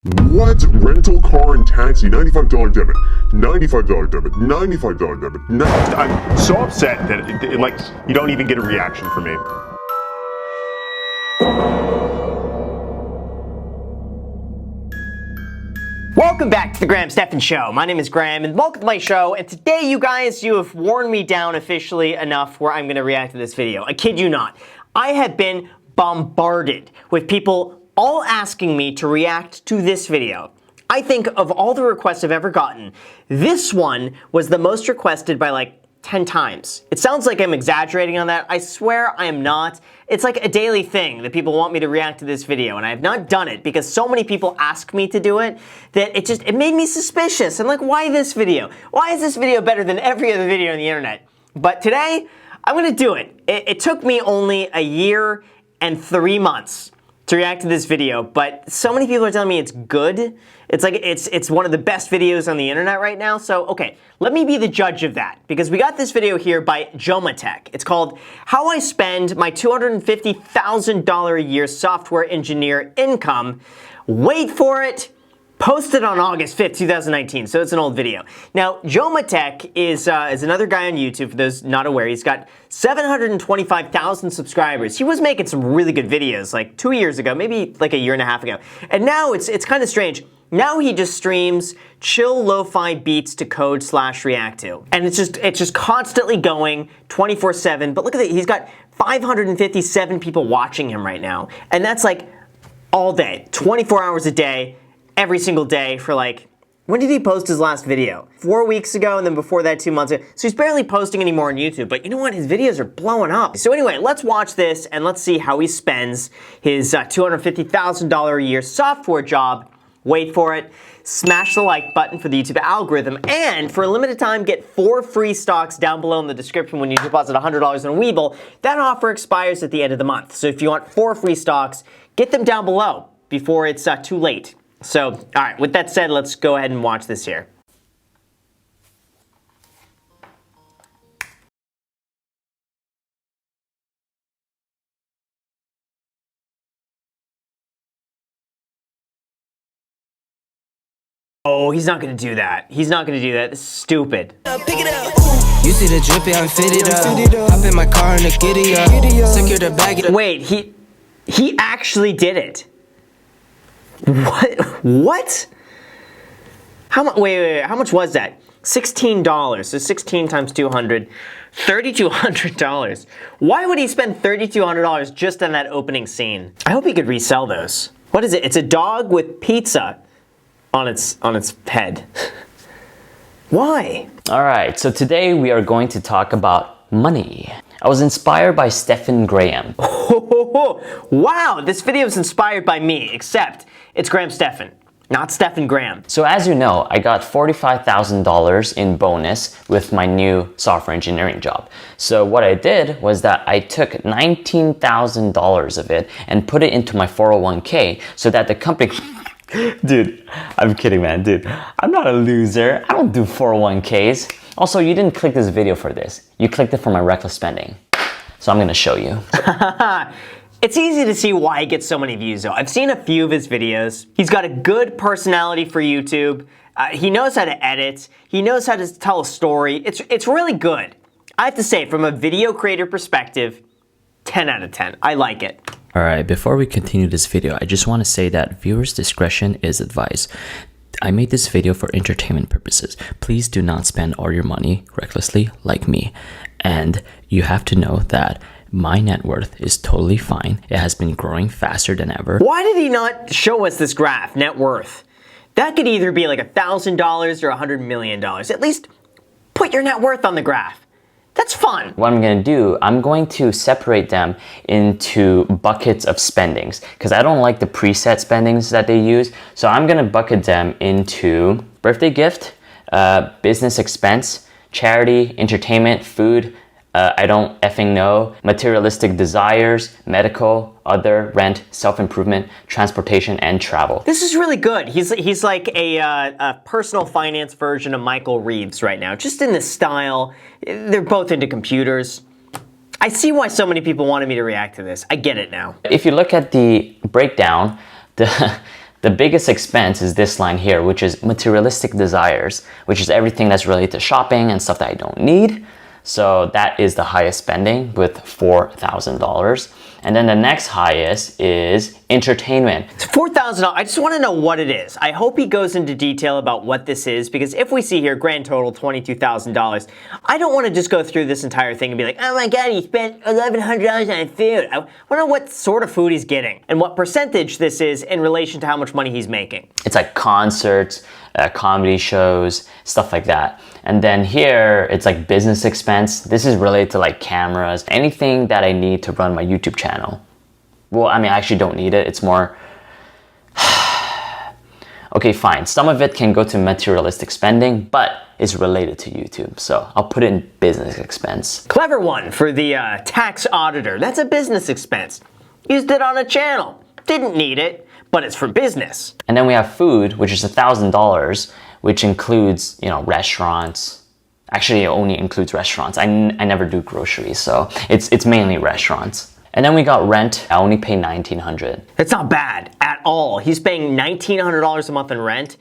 What? Rental car and taxi, $95 debit, $95 debit, $95 debit. I'm so upset that like you don't even get a reaction from me. Welcome back to the Graham Stephan Show. My name is Graham and welcome to my show. And today, you guys, you have worn me down officially enough where I'm going to react to this video. I kid you not. I have been bombarded with people all asking me to react to this video. I think of all the requests I've ever gotten, this one was the most requested by like 10 times. It sounds like I'm exaggerating on that. I swear I am not. It's like a daily thing that people want me to react to this video, and I have not done it because so many people ask me to do it that it made me suspicious. I'm like, why this video? Why is this video better than every other video on the internet? But today, I'm gonna do it. It took me only a year and 3 months to react to this video, but so many people are telling me it's good. It's like it's one of the best videos on the internet right now. So okay, let me be the judge of that because we got this video here by Joma. It's called How I Spend My $250,000 a Year Software Engineer Income. Wait for it. Posted on August 5th, 2019, so it's an old video. Now, Joma is another guy on YouTube, for those not aware. He's got 725,000 subscribers. He was making some really good videos like 2 years ago, maybe like a year and a half ago. And now it's kind of strange. Now he just streams chill lo-fi beats to code/react to. And it's just constantly going 24/7. But look at that, he's got 557 people watching him right now. And that's like all day, 24 hours a day. Every single day for like, when did he post his last video? 4 weeks ago, and then before that 2 months ago. So he's barely posting anymore on YouTube, but you know what? His videos are blowing up. So anyway, let's watch this and let's see how he spends his $250,000 a year software job. Wait for it. Smash the like button for the YouTube algorithm, and for a limited time, get 4 free stocks down below in the description when you deposit $100 in Webull. That offer expires at the end of the month. So if you want 4 free stocks, get them down below before it's too late. So, all right, with that said, let's go ahead and watch this here. Oh, he's not gonna do that. He's not gonna do that. This is stupid. Pick it up. You see the drippy, I'm fitted up. Hop in my car and the giddy up. Secure the bag. Wait, he actually did it. What? How much? Wait. How much was that? $16. So 16 times 200, $3,200. Why would he spend $3,200 just on that opening scene? I hope he could resell those. What is it? It's a dog with pizza on its head. Why? All right. So today we are going to talk about money. I was inspired by Stephan Graham. Wow, this video is inspired by me, except it's Graham Stephan, not Stephan Graham. So as you know, I got $45,000 in bonus with my new software engineering job. So what I did was that I took $19,000 of it and put it into my 401k so that the company... Dude, I'm kidding, man. Dude, I'm not a loser. I don't do 401ks. Also, you didn't click this video for this. You clicked it for my reckless spending. So I'm gonna show you. It's easy to see why he gets so many views though. I've seen a few of his videos. He's got a good personality for YouTube. He knows how to edit. He knows how to tell a story. It's really good. I have to say, from a video creator perspective, 10 out of 10. I like it. Alright, before we continue this video, I just want to say that viewers' discretion is advised. I made this video for entertainment purposes. Please do not spend all your money recklessly like me. And you have to know that my net worth is totally fine. It has been growing faster than ever. Why did he not show us this graph, net worth? That could either be like $1,000 or $100 million. At least put your net worth on the graph. That's fun. What I'm gonna do, I'm going to separate them into buckets of spendings because I don't like the preset spendings that they use. So I'm gonna bucket them into birthday gift, business expense, charity, entertainment, food, I don't effing know, materialistic desires, medical, other, rent, self-improvement, transportation, and travel. This is really good. He's like a personal finance version of Michael Reeves right now, just in the style. They're both into computers. I see why so many people wanted me to react to this. I get it now. If you look at the breakdown, The biggest expense is this line here, which is materialistic desires, which is everything that's related to shopping and stuff that I don't need. So that is the highest spending with $4,000. And then the next highest is entertainment. It's $4,000. I just want to know what it is. I hope he goes into detail about what this is, because if we see here grand total $22,000, I don't want to just go through this entire thing and be like, oh my god, he spent $1,100 on food. I want to know what sort of food he's getting and what percentage this is in relation to how much money he's making. It's like concerts, comedy shows, stuff like that. And then here, it's like business expense. This is related to like cameras, anything that I need to run my YouTube channel. Well, I mean, I actually don't need it. It's more, okay, fine. Some of it can go to materialistic spending, but it's related to YouTube. So I'll put it in business expense. Clever one for the tax auditor. That's a business expense. Used it on a channel. Didn't need it, but it's for business. And then we have food, which is $1,000, which includes, you know, restaurants. Actually, it only includes restaurants. I never do groceries, so it's mainly restaurants. And then we got rent. I only pay $1,900. That's not bad at all. He's paying $1,900 a month in rent.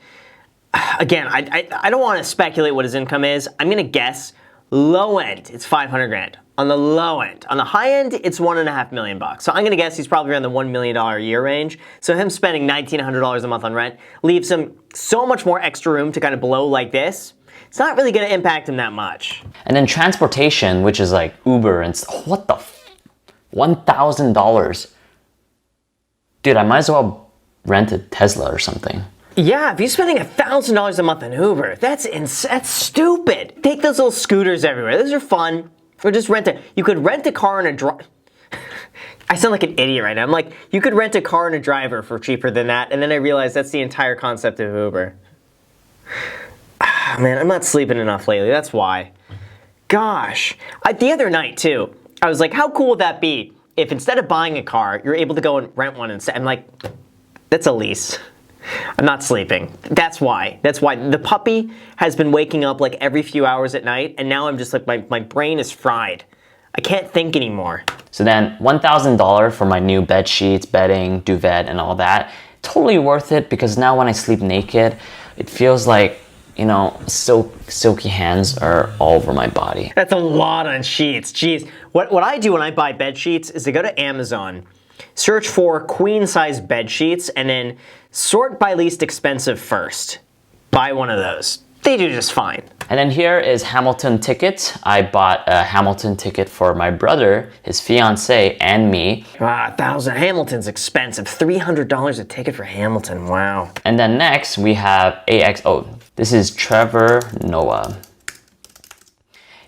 Again, I don't want to speculate what his income is. I'm gonna guess low end, it's 500 grand. On the low end. On the high end, it's $1.5 million. So I'm gonna guess he's probably around the $1 million a year range. So him spending $1,900 a month on rent leaves him so much more extra room to kind of blow like this. It's not really gonna impact him that much. And then transportation, which is like Uber and what the $1,000. Dude, I might as well rent a Tesla or something. Yeah, if you're spending $1,000 a month on Uber, that's stupid. Take those little scooters everywhere. Those are fun. Or just rent a, you could rent a car and a driver. I sound like an idiot right now. I'm like, you could rent a car and a driver for cheaper than that, and then I realized that's the entire concept of Uber. Man, I'm not sleeping enough lately, that's why. Gosh. The other night, too, I was like, how cool would that be if instead of buying a car, you're able to go and rent one instead? I'm like, that's a lease. I'm not sleeping. That's why. That's why. The puppy has been waking up like every few hours at night, and now I'm just like, my brain is fried. I can't think anymore. So then $1,000 for my new bed sheets, bedding, duvet, and all that. Totally worth it, because now when I sleep naked, it feels like, you know, silky hands are all over my body. That's a lot on sheets. Jeez. What I do when I buy bed sheets is I go to Amazon, search for queen size bed sheets, and then sort by least expensive first. Buy one of those. They do just fine. And then here is Hamilton tickets. I bought a Hamilton ticket for my brother, his fiance, and me. 1,000. Hamilton's expensive. $300 a ticket for Hamilton. Wow. And then next we have this is Trevor Noah.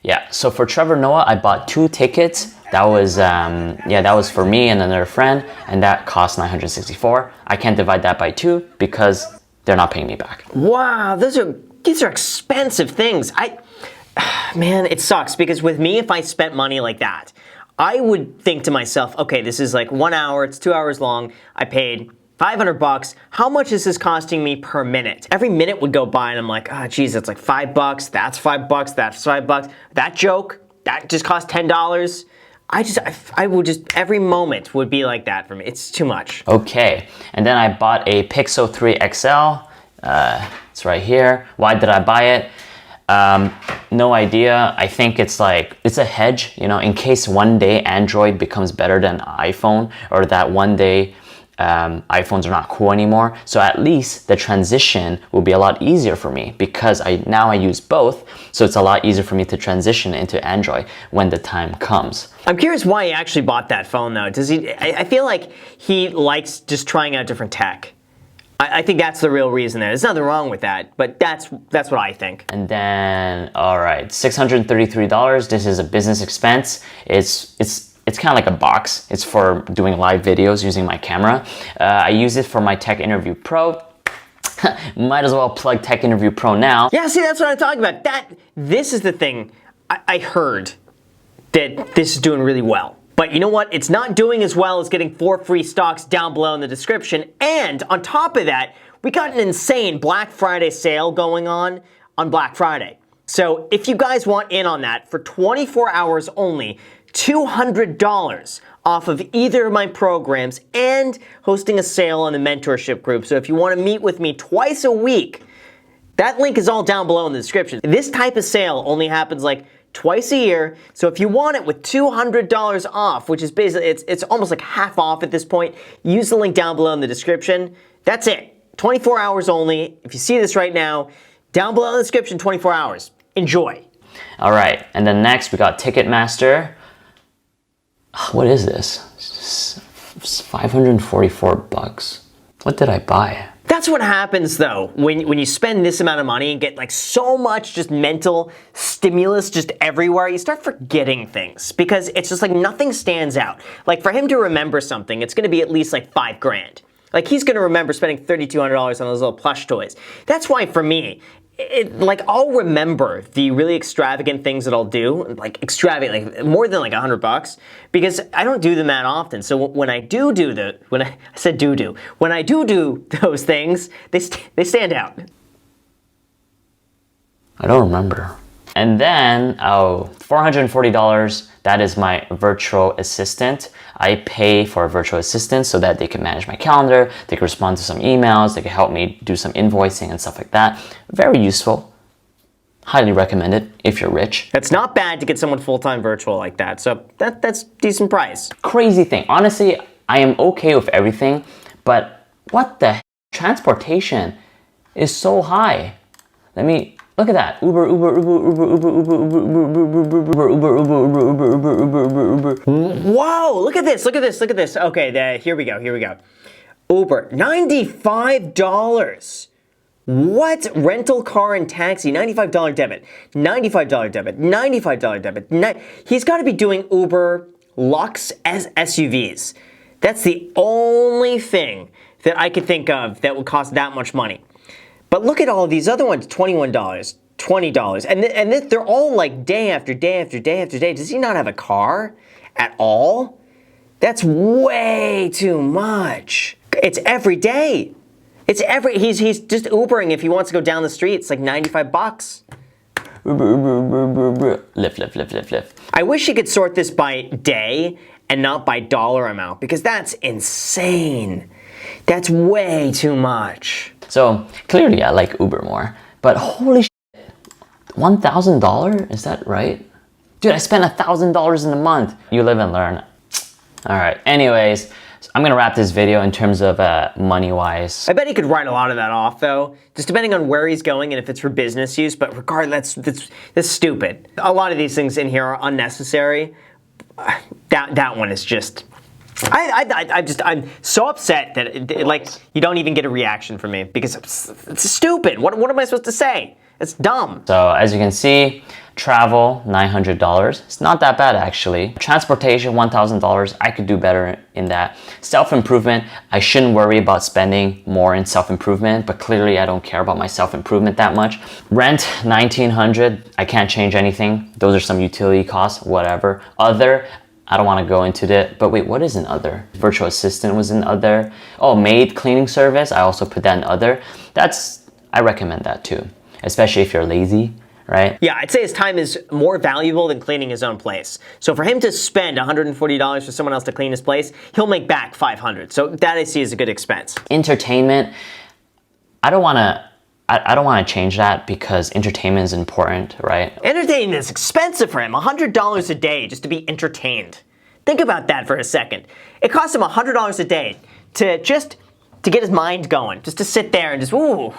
Yeah, so for Trevor Noah, I bought 2 tickets. That was, that was for me and another friend, and that cost $964. I can't divide that by 2 because they're not paying me back. Wow, these are expensive things. Man, it sucks because with me, if I spent money like that, I would think to myself, okay, this is like 1 hour, it's 2 hours long. I paid $500. How much is this costing me per minute? Every minute would go by and I'm like, oh geez, that's like $5. That's $5. That's $5. That joke, that just cost $10. I would just, every moment would be like that for me. It's too much. Okay, and then I bought a Pixel 3 XL. It's right here. Why did I buy it? No idea. I think it's a hedge, you know, in case one day Android becomes better than iPhone, or that one day iPhones are not cool anymore. So at least the transition will be a lot easier for me, because now I use both. So it's a lot easier for me to transition into Android when the time comes. I'm curious why he actually bought that phone though. I feel like he likes just trying out different tech. I think that's the real reason there. There's nothing wrong with that, but that's what I think. And then, all right, $633. This is a business expense. It's kind of like a box. It's for doing live videos using my camera. I use it for my Tech Interview Pro. Might as well plug Tech Interview Pro now. Yeah, see, that's what I'm talking about. This is the thing. I heard that this is doing really well. But you know what? It's not doing as well as getting 4 free stocks down below in the description. And on top of that, we got an insane Black Friday sale going on Black Friday. So if you guys want in on that, for 24 hours only, $200 off of either of my programs and hosting a sale on the mentorship group. So if you want to meet with me twice a week, that link is all down below in the description. This type of sale only happens like twice a year. So if you want it with $200 off, which is basically, it's almost like half off at this point, use the link down below in the description. That's it. 24 hours only. If you see this right now, down below in the description, 24 hours. Enjoy. All right, and then next we got Ticketmaster. What is this? It's 544 bucks. What did I buy? That's what happens though when you spend this amount of money and get like so much just mental stimulus just everywhere, you start forgetting things because it's just like nothing stands out. Like for him to remember something, it's gonna be at least like $5 grand. Like he's gonna remember spending $3,200 on those little plush toys. That's why for me, like I'll remember the really extravagant things that I'll do, like extravagant, like more than like $100, because I don't do them that often. So when I do when I do those things, they stand out. I don't remember. And then, $440, that is my virtual assistant. I pay for a virtual assistant so that they can manage my calendar, they can respond to some emails, they can help me do some invoicing and stuff like that. Very useful. Highly recommend it if you're rich. It's not bad to get someone full-time virtual like that, so that's decent price. Crazy thing. Honestly, I am okay with everything, but what the heck? Transportation is so high. Look at that. Uber. Whoa, look at this. Okay, here we go. Uber, $95. What? Rental car and taxi, $95 debit, $95 debit, $95 debit. He's got to be doing Uber Lux SUVs. That's the only thing that I could think of that would cost that much money. But look at all of these other ones, $21, $20, and they're all like day after day after day after day. Does he not have a car at all? That's way too much. It's every day. He's just Ubering if he wants to go down the street. It's like $95. Lyft. I wish he could sort this by day and not by dollar amount because that's insane. That's way too much. So clearly I like Uber more, but holy shit, $1,000? Is that right? Dude, I spent $1,000 in a month. You live and learn. All right, anyways, I'm gonna wrap this video in terms of money-wise. I bet he could write a lot of that off though, just depending on where he's going and if it's for business use, but regardless, that's stupid. A lot of these things in here are unnecessary. That one is just, I'm so upset that like you don't even get a reaction from me because it's stupid. What am I supposed to say? It's dumb. So as you can see, travel, $900. It's not that bad actually. Transportation, $1,000. I could do better in that. Self-improvement, I shouldn't worry about spending more in self-improvement, but clearly I don't care about my self-improvement that much. Rent, $1,900. I can't change anything. Those are some utility costs, whatever. Other, I don't want to go into that, but wait, what is an other? Virtual assistant was an other. Oh, maid cleaning service, I also put that in other. I recommend that too, especially if you're lazy, right? Yeah, I'd say his time is more valuable than cleaning his own place. So for him to spend $140 for someone else to clean his place, he'll make back $500. So that I see as a good expense. Entertainment, I don't want to change that because entertainment is important, right? Entertainment is expensive for him, $100 a day just to be entertained. Think about that for a second. It costs him $100 a day to get his mind going, just to sit there and just, ooh,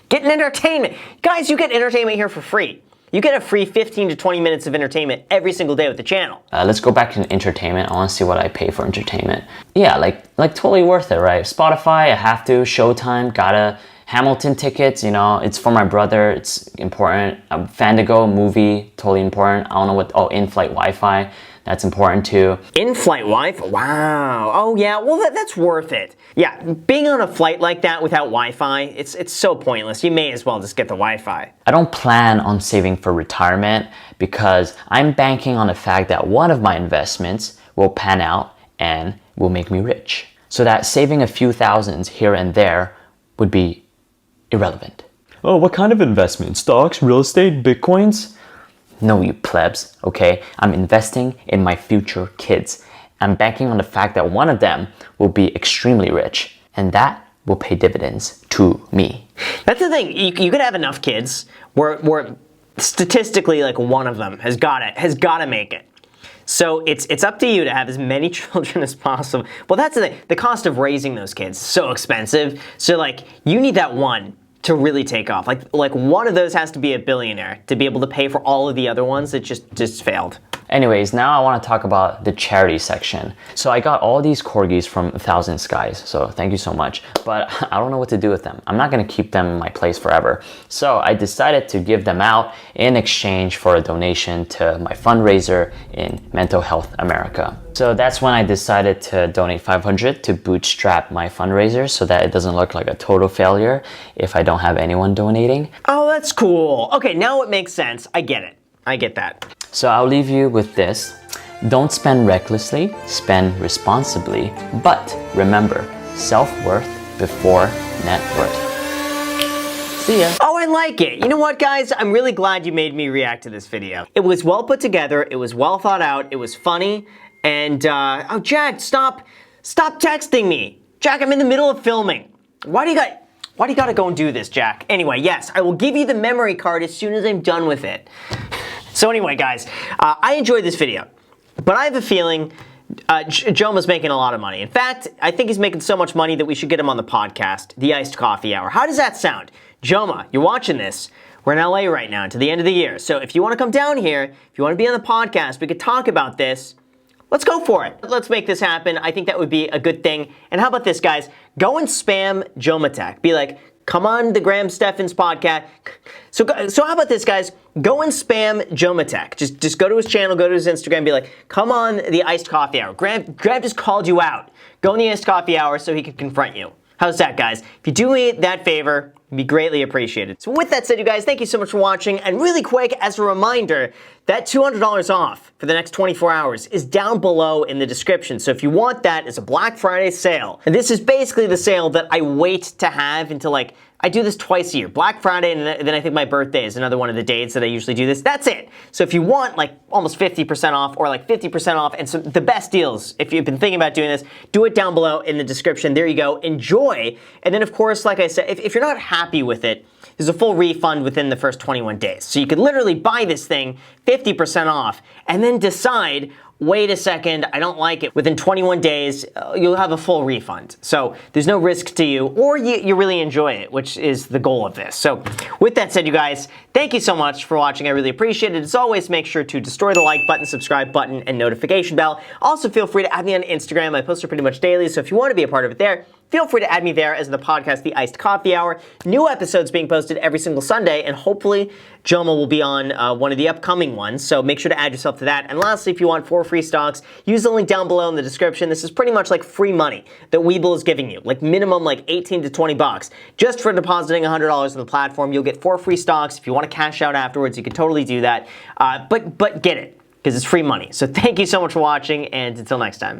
get an entertainment. Guys, you get entertainment here for free. You get a free 15 to 20 minutes of entertainment every single day with the channel. Let's go back to entertainment. I want to see what I pay for entertainment. Yeah, like totally worth it, right? Spotify, I have to. Showtime, gotta. Hamilton tickets, you know, it's for my brother. It's important. Fandango movie, totally important. I don't know what. Oh, in-flight Wi-Fi. That's important too. In-flight Wi-Fi? Wow. Oh yeah, well that's worth it. Yeah, being on a flight like that without Wi-Fi, it's so pointless. You may as well just get the Wi-Fi. I don't plan on saving for retirement because I'm banking on the fact that one of my investments will pan out and will make me rich. So that saving a few thousands here and there would be irrelevant. Oh, what kind of investment? Stocks, real estate, bitcoins? No, you plebs, okay? I'm investing in my future kids. I'm banking on the fact that one of them will be extremely rich, and that will pay dividends to me. That's the thing. You could have enough kids where statistically, like, one of them has got to make it. So it's up to you to have as many children as possible. Well, that's the thing. The cost of raising those kids is so expensive. So, like, you need that one to really take off. Like one of those has to be a billionaire to be able to pay for all of the other ones that just failed. Anyways, now I want to talk about the charity section. So I got all these corgis from 1,000 Skies, so thank you so much. But I don't know what to do with them. I'm not going to keep them in my place forever. So I decided to give them out in exchange for a donation to my fundraiser in Mental Health America. So that's when I decided to donate $500 to bootstrap my fundraiser so that it doesn't look like a total failure if I don't have anyone donating. Oh, that's cool. Okay, now it makes sense. I get it. I get that. So I'll leave you with this. Don't spend recklessly, spend responsibly, but remember, self-worth before net worth. See ya. Oh, I like it. You know what, guys? I'm really glad you made me react to this video. It was well put together, it was well thought out, it was funny, and, oh, Jack, stop texting me. Jack, I'm in the middle of filming. Why do you gotta go and do this, Jack? Anyway, yes, I will give you the memory card as soon as I'm done with it. So anyway, guys, I enjoyed this video, but I have a feeling Joma's making a lot of money. In fact, I think he's making so much money that we should get him on the podcast, the Iced Coffee Hour. How does that sound? Joma, you're watching this. We're in LA right now until the end of the year. So if you want to come down here, if you want to be on the podcast, we could talk about this. Let's go for it. Let's make this happen. I think that would be a good thing. And how about this, guys? Go and spam Jomatech. Be like, come on the Graham Stephan's podcast. So how about this, guys? Go and spam Jomatech. Just go to his channel, go to his Instagram, be like, come on the Iced Coffee Hour. Graham just called you out. Go in the Iced Coffee Hour so he can confront you. How's that, guys? If you do me that favor, it'd be greatly appreciated. So with that said, you guys, thank you so much for watching. And really quick, as a reminder, that $200 off for the next 24 hours is down below in the description. So if you want that, it's a Black Friday sale. And this is basically the sale that I wait to have until, like, I do this twice a year. Black Friday, and then I think my birthday is another one of the dates that I usually do this. That's it. So if you want like almost 50% off or like 50% off and some the best deals, if you've been thinking about doing this, do it down below in the description. There you go. Enjoy. And then of course, like I said, if you're not happy with it, there's a full refund within the first 21 days. So you could literally buy this thing 50% off and then decide, wait a second, I don't like it. Within 21 days, you'll have a full refund. So there's no risk to you, or you really enjoy it, which is the goal of this. So with that said, you guys, thank you so much for watching. I really appreciate it. As always, make sure to destroy the like button, subscribe button, and notification bell. Also, feel free to add me on Instagram. I post it pretty much daily, so if you want to be a part of it there, feel free to add me there, as in the podcast, The Iced Coffee Hour. New episodes being posted every single Sunday, and hopefully Joma will be on one of the upcoming ones, so make sure to add yourself to that. And lastly, if you want 4 free stocks, use the link down below in the description. This is pretty much like free money that Webull is giving you, like minimum like 18 to 20 bucks. Just for depositing $100 on the platform, you'll get 4 free stocks. If you want to cash out afterwards, you can totally do that. But get it, because it's free money. So thank you so much for watching, and until next time.